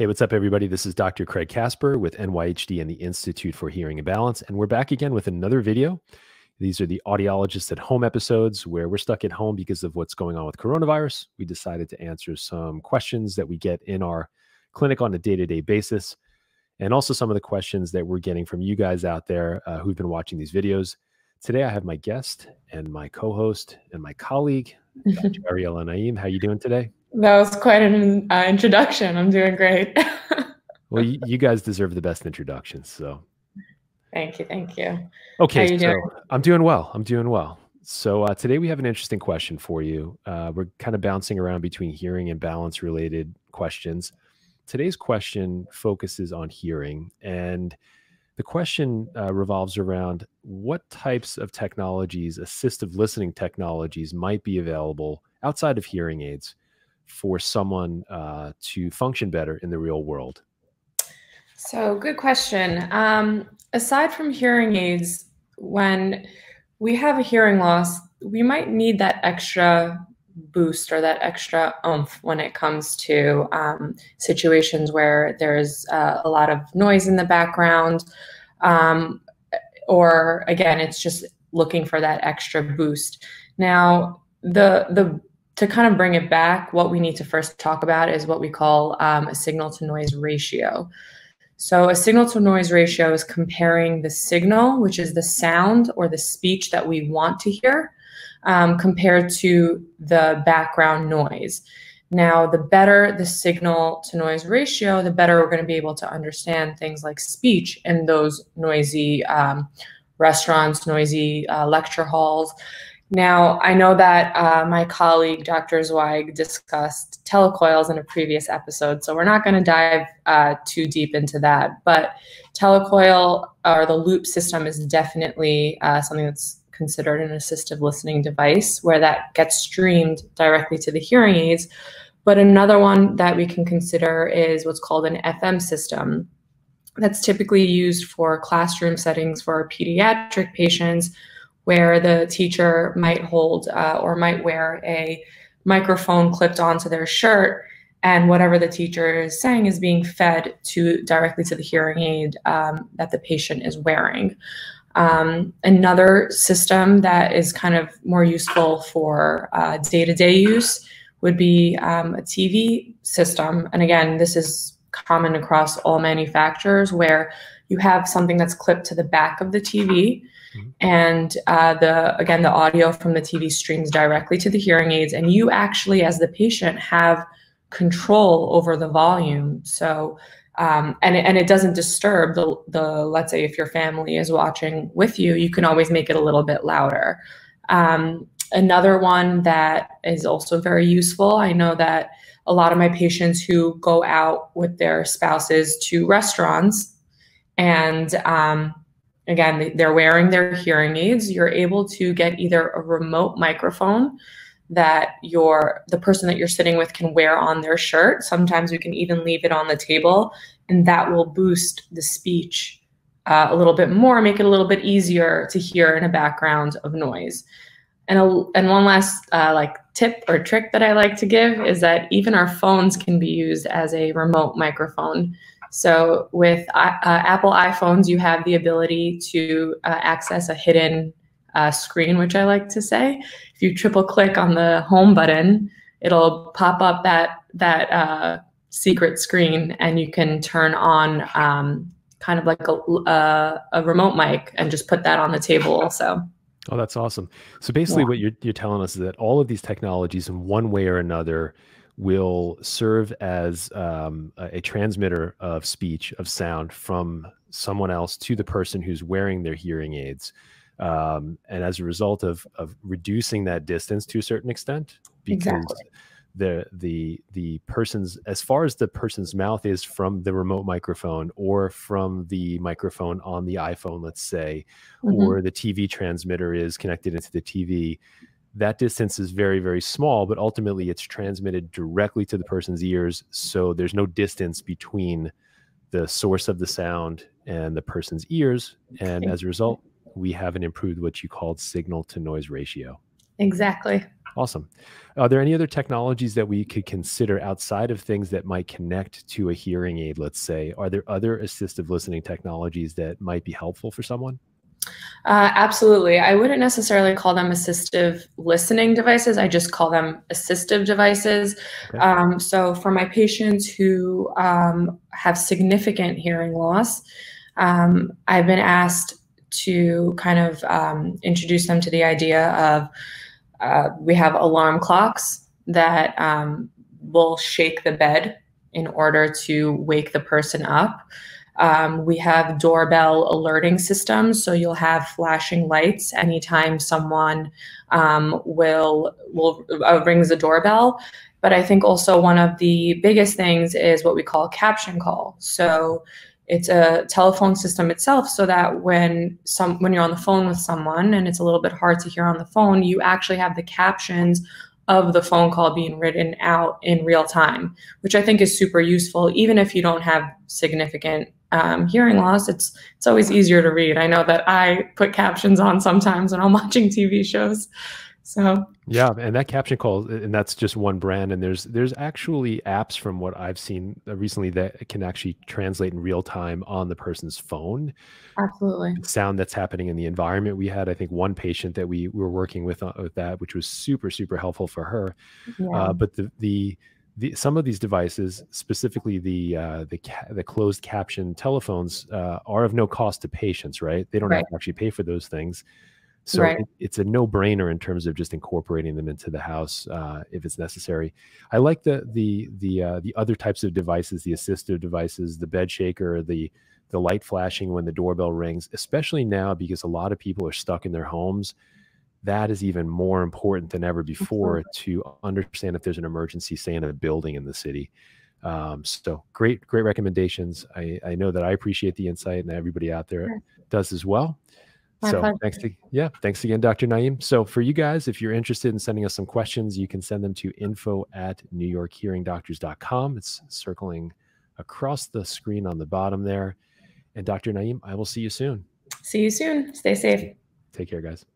Hey, what's up, everybody? This is Dr. Craig Kasper with NYHD and the Institute for Hearing and Balance, and we're back again with another video. These are the audiologist at home episodes where we're stuck at home because of what's going on with coronavirus. We decided to answer some questions that we get in our clinic on a day-to-day basis, and also some of the questions that we're getting from you guys out there who've been watching these videos. Today, I have my guest and my co-host and my colleague, Dr. Ariella Naim. How are you doing today? That was quite an introduction. I'm doing great. Well, you guys deserve the best introductions, so. Thank you. Thank you. Okay, so doing? I'm doing well. I'm doing well. So today we have an interesting question for you. We're kind of bouncing around between hearing and balance related questions. Today's question focuses on hearing, and the question revolves around what types of technologies, assistive listening technologies, might be available outside of hearing aids for someone to function better in the real world? So good question. Aside from hearing aids, when we have a hearing loss, we might need that extra boost or that extra oomph when it comes to situations where there's a lot of noise in the background, or again, it's just looking for that extra boost. Now, to kind of bring it back, what we need to first talk about is what we call a signal-to-noise ratio. So a signal-to-noise ratio is comparing the signal, which is the sound or the speech that we want to hear, compared to the background noise. Now, the better the signal-to-noise ratio, the better we're going to be able to understand things like speech in those noisy restaurants, noisy lecture halls. Now, I know that my colleague, Dr. Zweig, discussed telecoils in a previous episode, so we're not going to dive too deep into that. But telecoil, or the loop system, is definitely something that's considered an assistive listening device, where that gets streamed directly to the hearing aids. But another one that we can consider is what's called an FM system. That's typically used for classroom settings for pediatric patients, where the teacher might hold or might wear a microphone clipped onto their shirt, and whatever the teacher is saying is being fed directly to the hearing aid that the patient is wearing. Another system that is kind of more useful for day-to-day use would be a TV system. And again, this is common across all manufacturers, where you have something that's clipped to the back of the TV, and the audio from the TV streams directly to the hearing aids, and you actually, as the patient, have control over the volume. So, and it doesn't disturb let's say if your family is watching with you, you can always make it a little bit louder. Another one that is also very useful, I know that a lot of my patients who go out with their spouses to restaurants, and again, they're wearing their hearing aids, you're able to get either a remote microphone that the person that you're sitting with can wear on their shirt. Sometimes we can even leave it on the table, and that will boost the speech a little bit more, make it a little bit easier to hear in a background of noise. And one last tip or trick that I like to give is that even our phones can be used as a remote microphone. So with Apple iPhones, you have the ability to access a hidden screen, which I like to say. If you triple click on the home button, it'll pop up that secret screen, and you can turn on kind of like a remote mic and just put that on the table also. Oh, that's awesome. So basically what you're telling us is that all of these technologies in one way or another will serve as a transmitter of speech, of sound from someone else to the person who's wearing their hearing aids. And as a result of reducing that distance to a certain extent, because the person's, as far as the person's mouth is from the remote microphone or from the microphone on the iPhone, let's say, or the TV transmitter is connected into the TV, that distance is very, very small, but ultimately it's transmitted directly to the person's ears. So there's no distance between the source of the sound and the person's ears. And as a result, we haven't improved what you called signal to noise ratio. Exactly. Awesome. Are there any other technologies that we could consider outside of things that might connect to a hearing aid, let's say? Are there other assistive listening technologies that might be helpful for someone? Absolutely. I wouldn't necessarily call them assistive listening devices. I just call them assistive devices. Okay. So for my patients who have significant hearing loss, I've been asked to kind of introduce them to the idea of we have alarm clocks that will shake the bed in order to wake the person up. We have doorbell alerting systems, so you'll have flashing lights anytime someone will rings the doorbell. But I think also one of the biggest things is what we call caption call. So it's a telephone system itself, so that when you're on the phone with someone and it's a little bit hard to hear on the phone, you actually have the captions of the phone call being written out in real time, which I think is super useful. Even if you don't have significant hearing loss, it's always easier to read. I know that I put captions on sometimes when I'm watching TV shows. So yeah, and that caption call, and that's just one brand. And there's actually apps from what I've seen recently that can actually translate in real time on the person's phone. absolutely. Sound that's happening in the environment. We had, I think, one patient that we were working with that, which was super, super helpful for her. Yeah. But some of these devices, specifically the closed caption telephones, are of no cost to patients, right? They don't have to actually pay for those things. So it's a no-brainer in terms of just incorporating them into the house if it's necessary. I like the other types of devices, the assistive devices, the bed shaker, the light flashing when the doorbell rings, especially now because a lot of people are stuck in their homes. That is even more important than ever before to understand if there's an emergency, say in a building in the city. So great recommendations. I know that I appreciate the insight, and everybody out there does as well. So thanks again, Dr. Naim. So for you guys, if you're interested in sending us some questions, you can send them to info@newyorkhearingdoctors.com. It's circling across the screen on the bottom there. And Dr. Naim, I will see you soon. See you soon. Stay safe. Take care, guys.